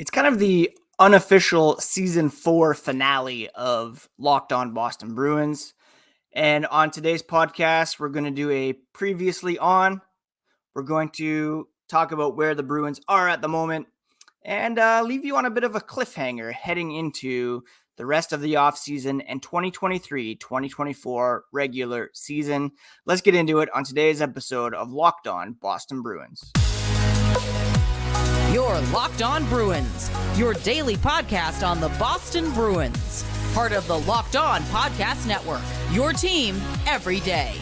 It's kind of the unofficial season 4 finale of Locked On Boston Bruins. And on today's podcast, we're going to do a previously on. We're going to talk about where the Bruins are at the moment and leave you on a bit of a cliffhanger heading into the rest of the offseason and 2023-2024 regular season. Let's get into it on today's episode of Locked On Boston Bruins. You're Locked On Bruins, your daily podcast on the Boston Bruins. Part of the Locked On Podcast Network, your team every day.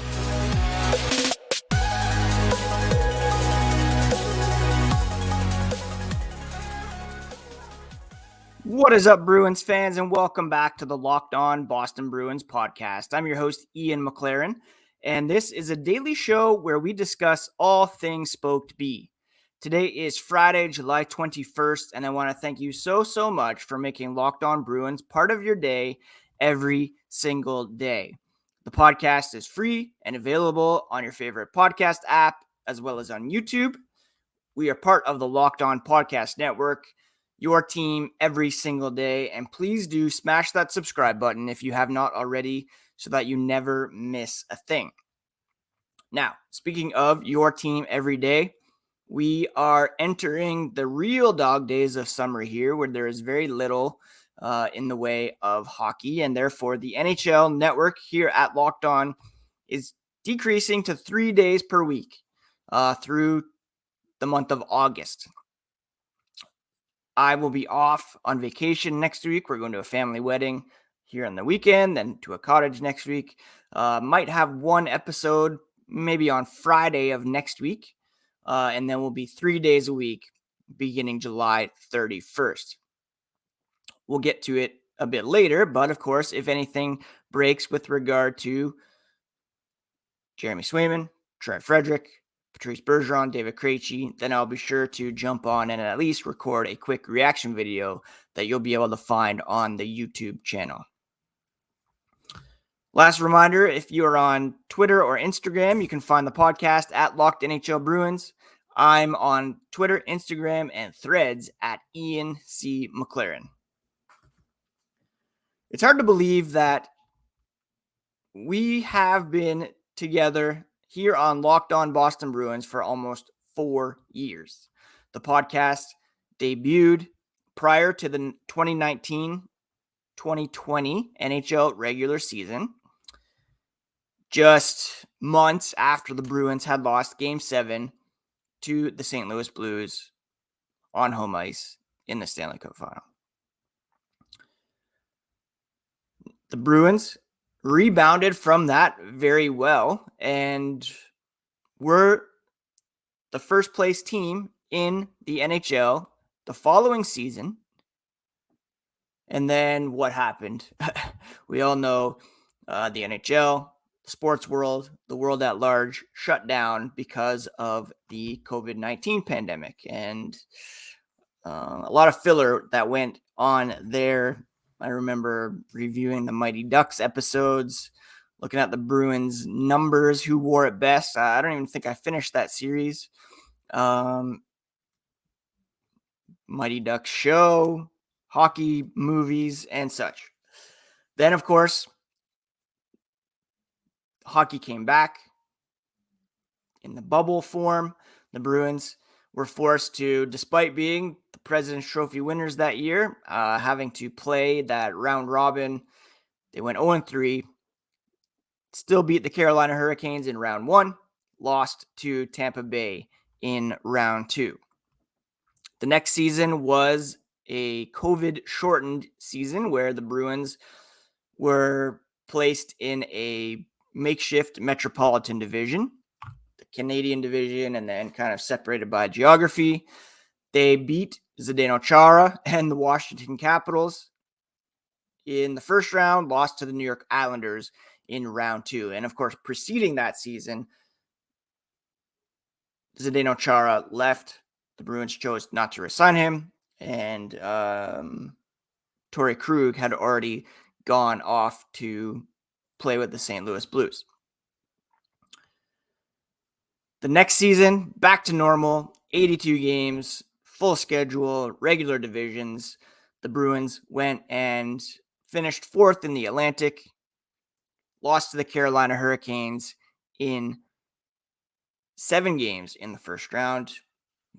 What is up, Bruins fans, and welcome back to the Locked On Boston Bruins podcast. I'm your host, Ian McLaren, and this is a daily show where we discuss all things Spoked B. Today is Friday, July 21st, and I want to thank you so much for making Locked On Bruins part of your day every single day. The podcast is free and available on your favorite podcast app, as well as on YouTube. We are part of the Locked On Podcast Network, your team every single day, and please do smash that subscribe button if you have not already so that you never miss a thing. Now, speaking of your team every day, we are entering the real dog days of summer here, where there is very little in the way of hockey, and therefore the NHL network here at Locked On is decreasing to 3 days per week through the month of August. I will be off on vacation next week. We're going to a family wedding here on the weekend, then to a cottage next week. Might have one episode maybe on Friday of next week. And then we'll be 3 days a week beginning July 31st. We'll get to it a bit later, but of course, if anything breaks with regard to Jeremy Swayman, Trent Frederic, Patrice Bergeron, David Krejci, then I'll be sure to jump on and at least record a quick reaction video that you'll be able to find on the YouTube channel. Last reminder, if you are on Twitter or Instagram, you can find the podcast at Locked NHL Bruins. I'm on Twitter, Instagram, and Threads at Ian C. McLaren. It's hard to believe that we have been together here on Locked On Boston Bruins for almost 4 years. The podcast debuted prior to the 2019-2020 NHL regular season, just months after the Bruins had lost Game 7 to the St. Louis Blues on home ice in the Stanley Cup Final. The Bruins rebounded from that very well and were the first place team in the NHL the following season. And then what happened? We all know the NHL, sports world, the world at large shut down because of the COVID-19 pandemic, and a lot of filler that went on there. I remember reviewing the Mighty Ducks episodes, looking at the Bruins numbers, who wore it best. I don't even think I finished that series. Mighty Ducks show, hockey movies, and such. Then, of course, hockey came back in the bubble form. The Bruins were forced to, despite being the President's Trophy winners that year, having to play that round robin. They went 0-3, still beat the Carolina Hurricanes in round 1, lost to Tampa Bay in round 2. The next season was a COVID-shortened season where the Bruins were placed in a makeshift Metropolitan Division, the Canadian Division, and then kind of separated by geography. They beat Zdeno Chara and the Washington Capitals in the first round, lost to the New York Islanders in round 2. And of course, preceding that season, Zdeno Chara left. The Bruins chose not to resign him, and Torrey Krug had already gone off to play with the St. Louis Blues. The next season, back to normal, 82 games, full schedule, regular divisions. The Bruins went and finished fourth in the Atlantic, lost to the Carolina Hurricanes in 7 games in the first round.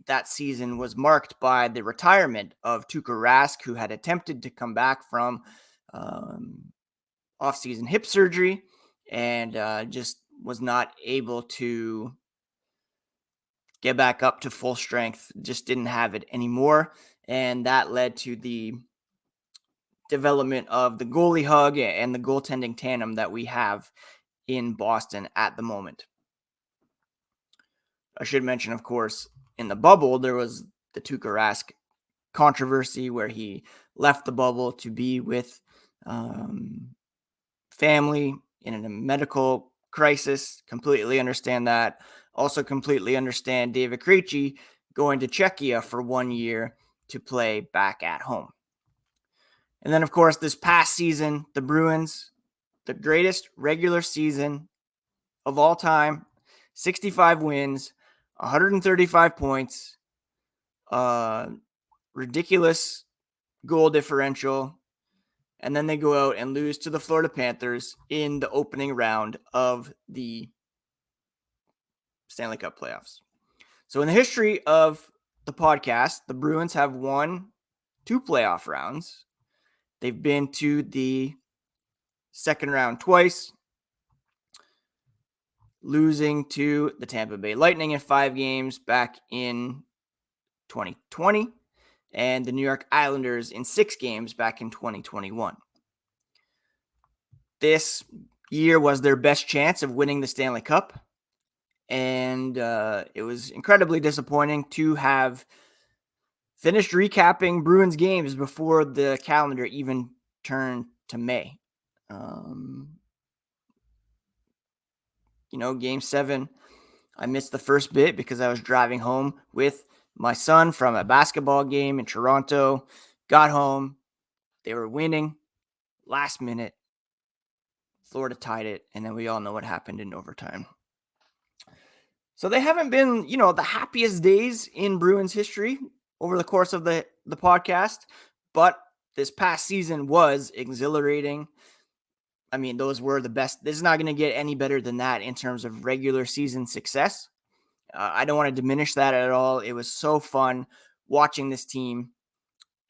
That season was marked by the retirement of Tuukka Rask, who had attempted to come back from off-season hip surgery and just was not able to get back up to full strength, just didn't have it anymore. And that led to the development of the goalie hug and the goaltending tandem that we have in Boston at the moment. I should mention, of course, in the bubble, there was the Tuukka Rask controversy where he left the bubble to be with family in a medical crisis. Completely understand that. Also completely understand David Krejci going to Czechia for 1 year to play back at home. And then, of course, this past season, the Bruins, the greatest regular season of all time, 65 wins, 135 points, ridiculous goal differential, and then they go out and lose to the Florida Panthers in the opening round of the Stanley Cup playoffs. So in the history of the podcast, the Bruins have won 2 playoff rounds. They've been to the second round twice, losing to the Tampa Bay Lightning in 5 games back in 2020, and the New York Islanders in 6 games back in 2021. This year was their best chance of winning the Stanley Cup, and it was incredibly disappointing to have finished recapping Bruins games before the calendar even turned to May. Game 7, I missed the first bit because I was driving home with my son from a basketball game in Toronto. Got home. They were winning. Last minute, Florida tied it, and then we all know what happened in overtime. So they haven't been, the happiest days in Bruins history over the course of the podcast, but this past season was exhilarating. I mean, those were the best. This is not going to get any better than that in terms of regular season success. I don't want to diminish that at all. It was so fun watching this team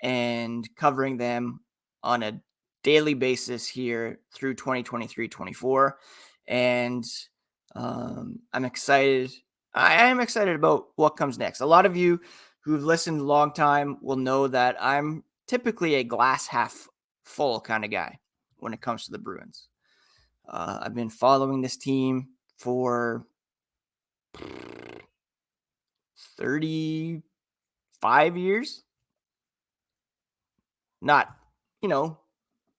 and covering them on a daily basis here through 2023-24. And I'm excited. I am excited about what comes next. A lot of you who've listened a long time will know that I'm typically a glass half full kind of guy when it comes to the Bruins. I've been following this team for 35 years. Not,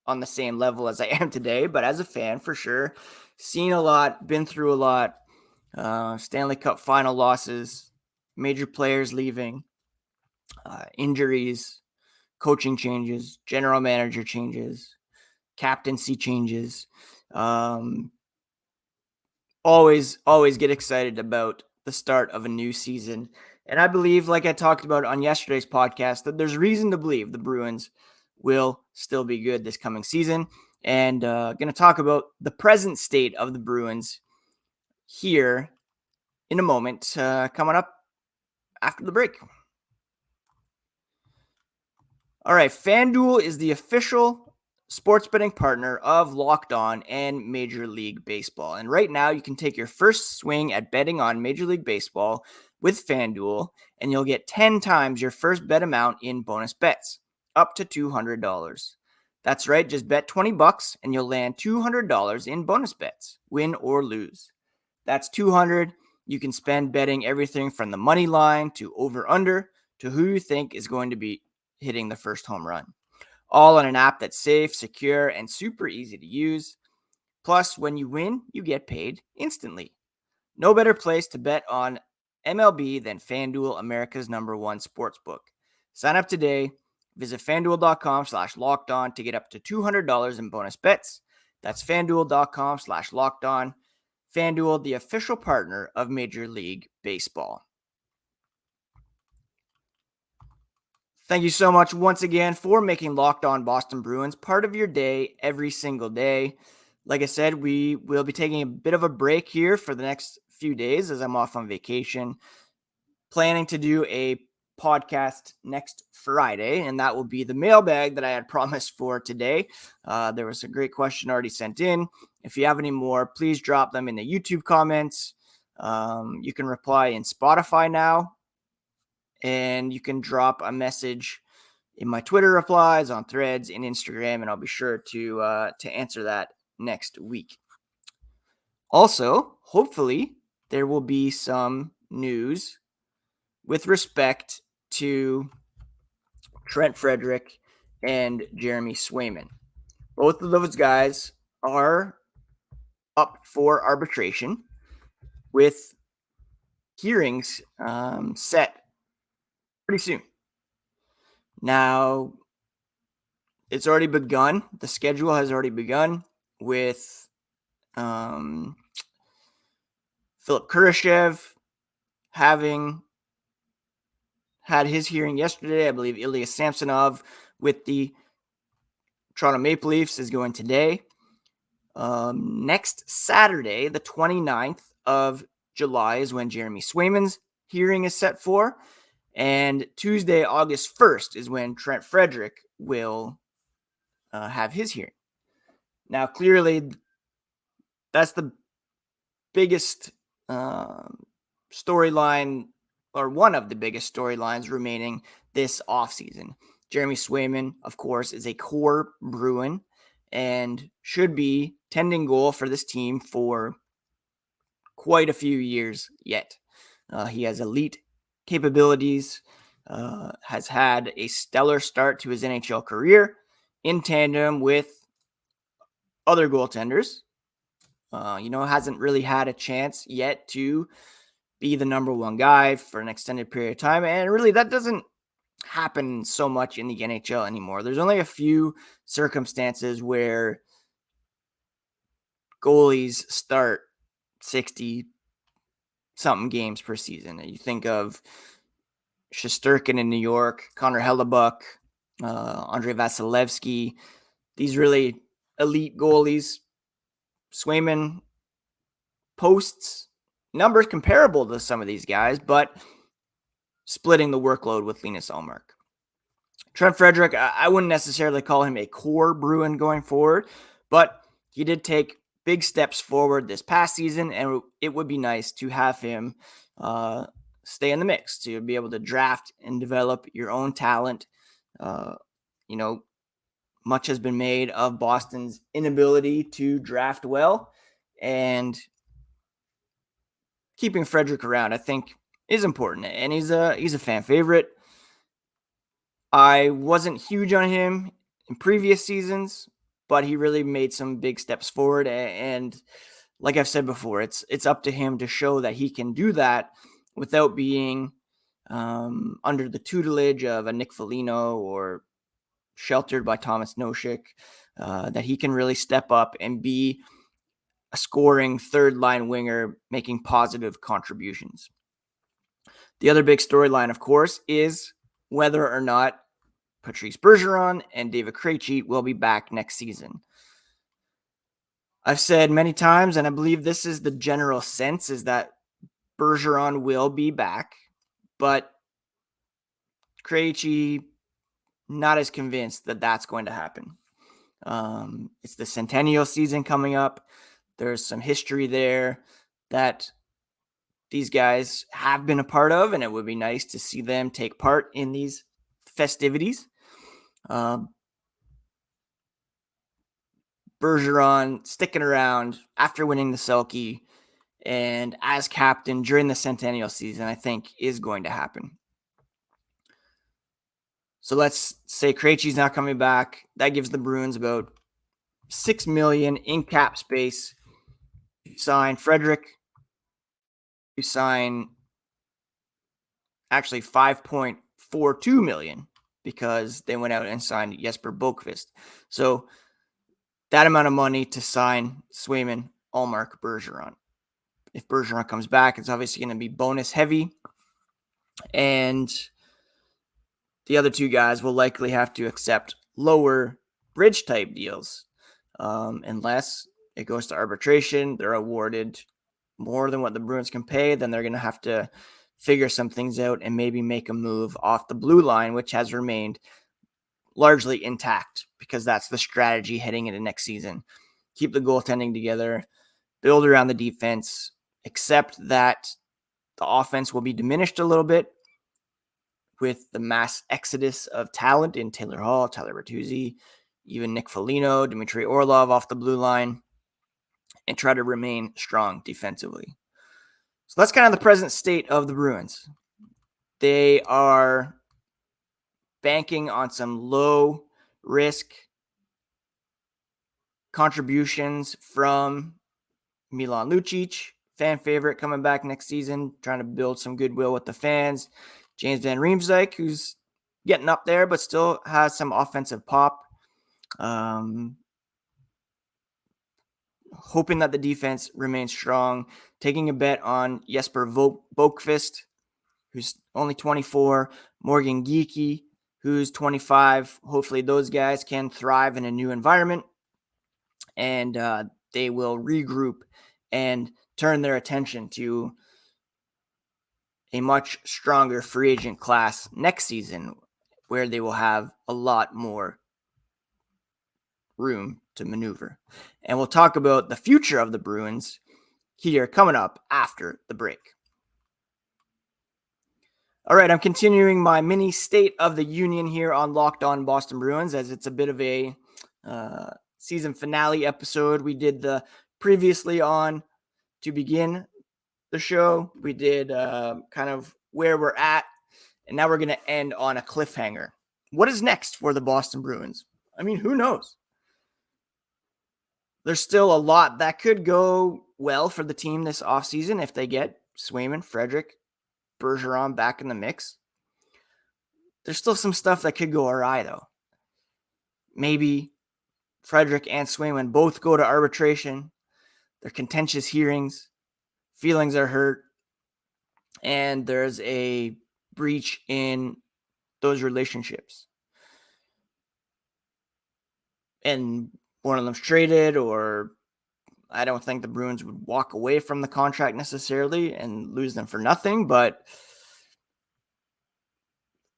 on the same level as I am today, but as a fan for sure. Seen a lot, been through a lot. Stanley Cup final losses, major players leaving, injuries, coaching changes, general manager changes, captaincy changes. Always get excited about the start of a new season. And I believe, like I talked about on yesterday's podcast, that there's reason to believe the Bruins will still be good this coming season. And going to talk about the present state of the Bruins here in a moment, coming up after the break. All right, FanDuel is the official sports betting partner of Locked On and Major League Baseball. And right now, you can take your first swing at betting on Major League Baseball with FanDuel, and you'll get 10 times your first bet amount in bonus bets, up to $200. That's right, just bet $20 and you'll land $200 in bonus bets, win or lose. That's $200 you can spend betting everything from the money line to over-under to who you think is going to be hitting the first home run. All on an app that's safe, secure, and super easy to use. Plus, when you win, you get paid instantly. No better place to bet on MLB than FanDuel, America's #1 sportsbook. Sign up today. Visit FanDuel.com/lockedon to get up to $200 in bonus bets. That's FanDuel.com/lockedon. FanDuel, the official partner of Major League Baseball. Thank you so much once again for making Locked On Boston Bruins part of your day every single day. Like I said, we will be taking a bit of a break here for the next few days as I'm off on vacation. Planning to do a podcast next Friday, and that will be the mailbag that I had promised for today. There was a great question already sent in. If you have any more, please drop them in the YouTube comments. You can reply in Spotify now, and you can drop a message in my Twitter replies, on Threads, and Instagram, and I'll be sure to answer that next week. Also, hopefully, there will be some news with respect to Trent Frederic and Jeremy Swayman. Both of those guys are up for arbitration with hearings set pretty soon. Now, it's already begun. The schedule has already begun with Philip Kurashev having had his hearing yesterday. I believe Ilya Samsonov with the Toronto Maple Leafs is going today. Next Saturday, the 29th of July, is when Jeremy Swayman's hearing is set for. And Tuesday, August 1st, is when Trent Frederic will have his hearing. Now, clearly, that's the biggest storyline, or one of the biggest storylines remaining this offseason. Jeremy Swayman, of course, is a core Bruin and should be tending goal for this team for quite a few years yet. He has elite capabilities, has had a stellar start to his NHL career in tandem with other goaltenders. Hasn't really had a chance yet to be the number one guy for an extended period of time. And really, that doesn't happen so much in the NHL anymore. There's only a few circumstances where goalies start 60 something games per season. You think of Shesterkin in New York, Connor Hellebuck, Andrei Vasilevsky, these really elite goalies. Swayman posts numbers comparable to some of these guys, but splitting the workload with Linus Ullmark. Trent Frederic, I wouldn't necessarily call him a core Bruin going forward, but he did take big steps forward this past season, and it would be nice to have him stay in the mix, to be able to draft and develop your own talent. Much has been made of Boston's inability to draft well, and keeping Frederic around, I think, is important, and he's a fan favorite. I wasn't huge on him in previous seasons, but he really made some big steps forward. And like I've said before, it's up to him to show that he can do that without being under the tutelage of a Nick Foligno or sheltered by Thomas Nosek, that he can really step up and be a scoring third-line winger making positive contributions. The other big storyline, of course, is whether or not Patrice Bergeron and David Krejci will be back next season. I've said many times, and I believe this is the general sense, is that Bergeron will be back, but Krejci, not as convinced that that's going to happen. It's the centennial season coming up. There's some history there that these guys have been a part of, and it would be nice to see them take part in these festivities. Bergeron sticking around after winning the Selke and as captain during the centennial season, I think, is going to happen. So let's say Krejci's not coming back. That gives the Bruins about $6 million in cap space. You sign Frederic. You sign actually $5.42 million because they went out and signed Jesper Boqvist. So that amount of money to sign Swayman, Ullmark, Bergeron. If Bergeron comes back, it's obviously going to be bonus heavy. And The other two guys will likely have to accept lower bridge type deals unless it goes to arbitration. They're awarded more than what the Bruins can pay. Then they're going to have to figure some things out and maybe make a move off the blue line, which has remained largely intact because that's the strategy heading into next season. Keep the goaltending together, build around the defense, accept that the offense will be diminished a little bit with the mass exodus of talent in Taylor Hall, Tyler Bertuzzi, even Nick Foligno, Dmitry Orlov off the blue line, and try to remain strong defensively. So that's kind of the present state of the Bruins. They are banking on some low risk contributions from Milan Lucic, fan favorite, coming back next season, trying to build some goodwill with the fans. James Van Riemsdyk, who's getting up there, but still has some offensive pop. Hoping that the defense remains strong. Taking a bet on Jesper Boqvist, who's only 24. Morgan Geekie, who's 25. Hopefully those guys can thrive in a new environment. And they will regroup and turn their attention to a much stronger free agent class next season, where they will have a lot more room to maneuver. And we'll talk about the future of the Bruins here coming up after the break. All right, I'm continuing my mini State of the Union here on Locked On Boston Bruins, as it's a bit of a season finale episode. We did the previously on to begin the show. We did kind of where we're at, and now we're going to end on a cliffhanger. What is next for the Boston Bruins? I mean, who knows? There's still a lot that could go well for the team this offseason if they get Swayman, Frederic, Bergeron back in the mix. There's still some stuff that could go awry, though. Maybe Frederic and Swayman both go to arbitration. They're contentious hearings. Feelings are hurt. And there's a breach in those relationships. And one of them's traded, or I don't think the Bruins would walk away from the contract necessarily and lose them for nothing, but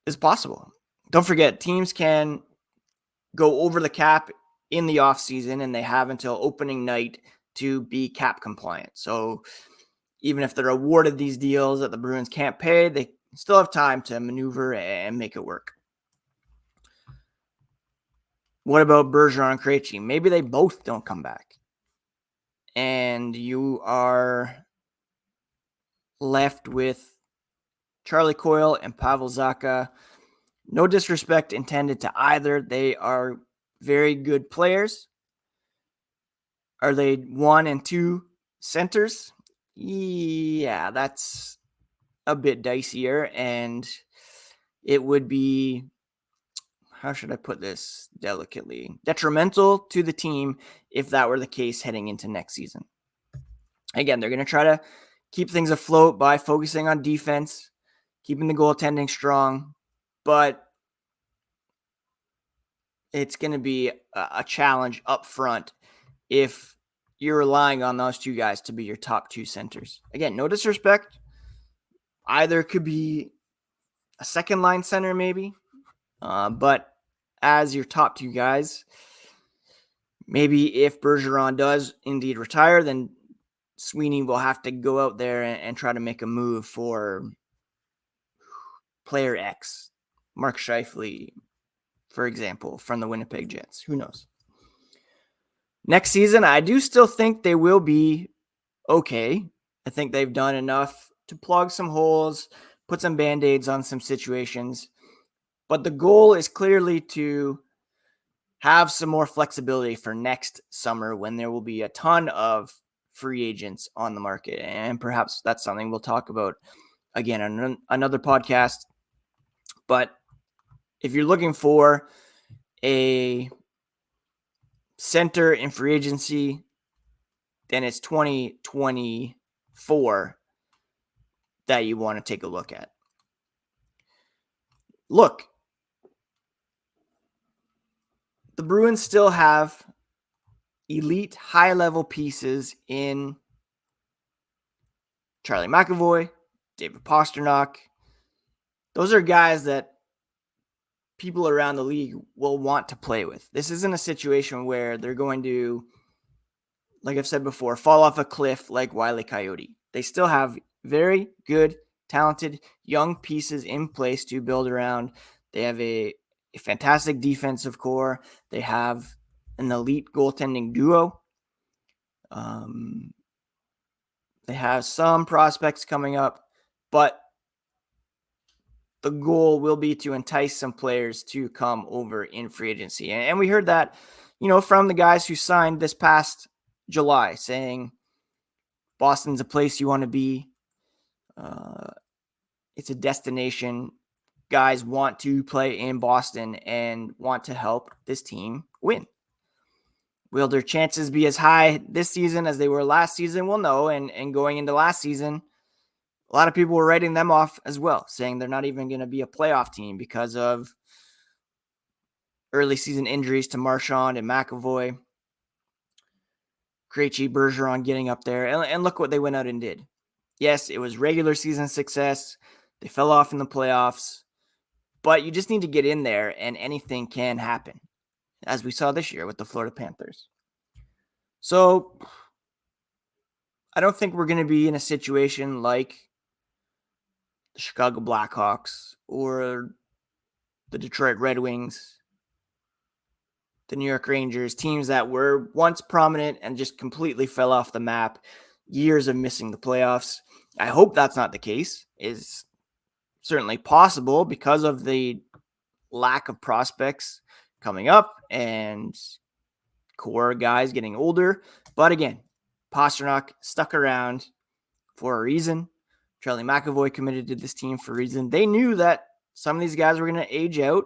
it's possible. Don't forget, teams can go over the cap in the offseason, and they have until opening night to be cap compliant. So even if they're awarded these deals that the Bruins can't pay, they still have time to maneuver and make it work. What about Bergeron and Krejci? Maybe they both don't come back. And you are left with Charlie Coyle and Pavel Zacha. No disrespect intended to either. They are very good players. Are they 1 and 2 centers? Yeah, that's a bit dicier, and it would be, how should I put this delicately, detrimental to the team if that were the case heading into next season. Again, they're going to try to keep things afloat by focusing on defense, keeping the goaltending strong, but it's going to be a challenge up front if you're relying on those two guys to be your top 2 centers. Again, no disrespect. Either could be a second line center maybe, but as your top 2 guys, maybe if Bergeron does indeed retire, then Sweeney will have to go out there and try to make a move for player X, Mark Scheifele, for example, from the Winnipeg Jets. Who knows? Next season, I do still think they will be okay. I think they've done enough to plug some holes, put some Band-Aids on some situations. But the goal is clearly to have some more flexibility for next summer when there will be a ton of free agents on the market. And perhaps that's something we'll talk about again on another podcast. But if you're looking for a center in free agency, then it's 2024 that you want to take a look at. Look, the Bruins still have elite high-level pieces in Charlie McAvoy, David Pastrnak. Those are guys that people around the league will want to play with. This isn't a situation where they're going to, like I've said before, fall off a cliff like Wile E. Coyote. They still have very good, talented, young pieces in place to build around. They have a fantastic defensive core. They have an elite goaltending duo. They have some prospects coming up, but the goal will be to entice some players to come over in free agency. And we heard that, from the guys who signed this past July, saying Boston's a place you want to be. It's a destination. Guys want to play in Boston and want to help this team win. Will their chances be as high this season as they were last season? We'll know. And going into last season, a lot of people were writing them off as well, saying they're not even going to be a playoff team because of early season injuries to Marchand and McAvoy, Krejci, Bergeron getting up there. And look what they went out and did. Yes, it was regular season success. They fell off in the playoffs. But you just need to get in there and anything can happen, as we saw this year with the Florida Panthers. So I don't think we're going to be in a situation like the Chicago Blackhawks or the Detroit Red Wings, the New York Rangers, teams that were once prominent and just completely fell off the map, years of missing the playoffs. I hope that's not the case. It's certainly possible because of the lack of prospects coming up and core guys getting older. But again, Pastrnak stuck around for a reason. Charlie McAvoy committed to this team for a reason. They knew that some of these guys were going to age out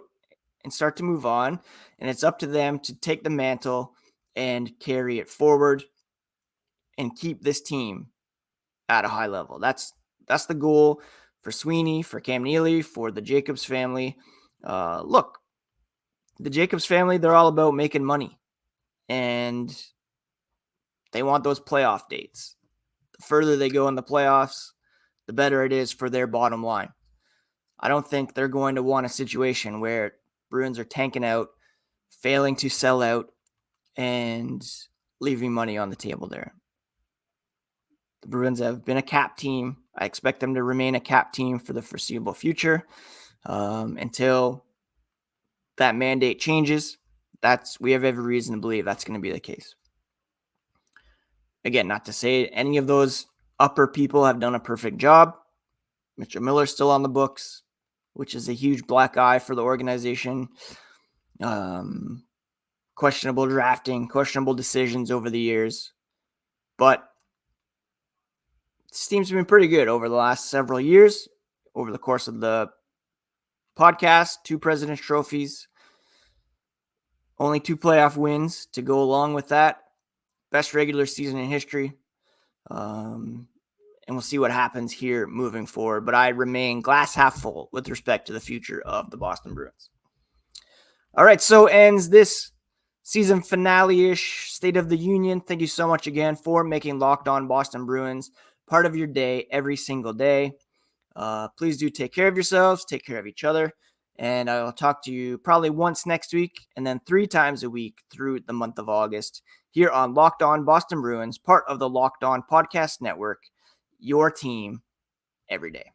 and start to move on, and it's up to them to take the mantle and carry it forward and keep this team at a high level. That's the goal for Sweeney, for Cam Neely, for the Jacobs family. Look, the Jacobs family, they're all about making money, and they want those playoff dates. The further they go in the playoffs, the better it is for their bottom line. I don't think they're going to want a situation where Bruins are tanking out, failing to sell out, and leaving money on the table there. The Bruins have been a cap team. I expect them to remain a cap team for the foreseeable future until that mandate changes. We have every reason to believe that's going to be the case. Again, not to say any of those upper people have done a perfect job. Mitchell Miller's still on the books, which is a huge black eye for the organization. Questionable drafting, questionable decisions over the years. But this team's been pretty good over the last several years. Over the course of the podcast, 2 President's Trophies, only 2 playoff wins to go along with that. Best regular season in history. And we'll see what happens here moving forward. But I remain glass half full with respect to the future of the Boston Bruins. All right, so ends this season finale-ish State of the Union. Thank you so much again for making Locked On Boston Bruins part of your day every single day. Please do take care of yourselves, take care of each other, and I'll talk to you probably once next week and then 3 times a week through the month of August here on Locked On Boston Bruins, part of the Locked On Podcast Network, your team every day.